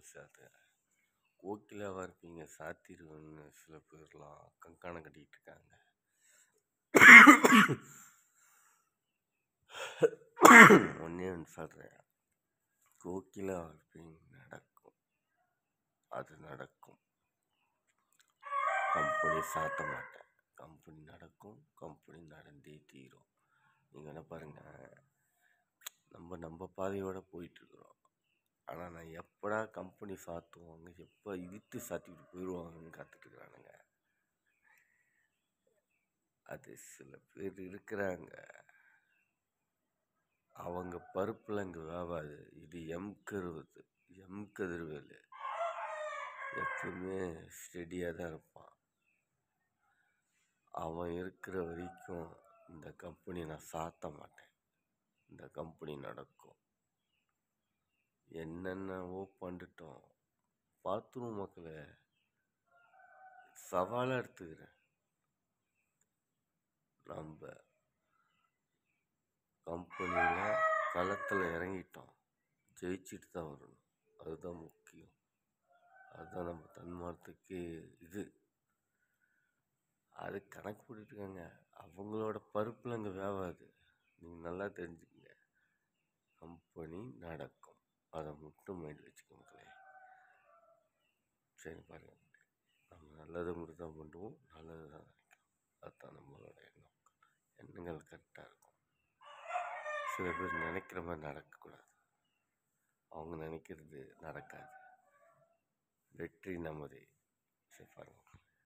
எண்ணங்கள் சாத்துகிறேன். கோகிலாவாக இருப்பீங்க, சாத்திருவேன்னு சில பேர்லாம் கங்காணம் கட்டிக்கிட்டு இருக்காங்க. ஒன்னே ஒன்று சொல்கிறேன், கோகிலாவாக இருப்பீங்க, நடக்கும், அது நடக்கும். கம்பெனி சாத்த மாட்டேன், கம்பெனி நடக்கும், கம்பெனி நடந்தே தீரும். நீங்கள் என்ன பாருங்கள், நம்ம பாதையோடு போயிட்டுருக்குறோம். ஆனால் நான் எப்படா கம்பெனி சாத்துவாங்க, எப்போ இழுத்து சாத்திட்டு போயிடுவாங்கன்னு காத்துட்ருக்குறானுங்க. அது சில பேர் இருக்கிறாங்க, அவங்க பருப்பில் இங்கே வேவாது. இது எம் கதிர்வேலு எப்பவுமே ஸ்டெடியாக தான் இருப்பான். அவன் இருக்கிற வரைக்கும் இந்த கம்பெனி நான் சாத்த மாட்டேன், இந்த கம்பெனி நடக்கும். என்னென்னவோ பண்ணிட்டோம், பார்த்துருவோம் மக்களே. சவாலாக எடுத்துக்கிறேன். நம்ம கம்பெனியில் களத்தில் இறங்கிட்டோம், ஜெயிச்சுட்டு தான் வரணும். அதுதான் முக்கியம். அதுதான் நம்ம தன்மானத்துக்கு இது. அது கணக்கு போட்டுருக்காங்க, அவங்களோட பருப்பில் அங்கே வேவாது. நீங்கள் நல்லா தெரிஞ்சுக்கங்க, கம்பெனி நடக்கும். அதை மட்டும் மைண்ட் வச்சுக்கோங்களே. சரி பாருங்கள், நம்ம நல்லது மட்டும் தான் பண்ணுவோம், நல்லது தான் நினைக்கிறோம். அதுதான் நம்மளோட எண்ணங்கள் கரெக்டாக இருக்கும். சில பேர் நினைக்கிற மாதிரி நடக்கக்கூடாது, அவங்க நினைக்கிறது நடக்காது. வெற்றி நமதே. சரி பாருங்கள்.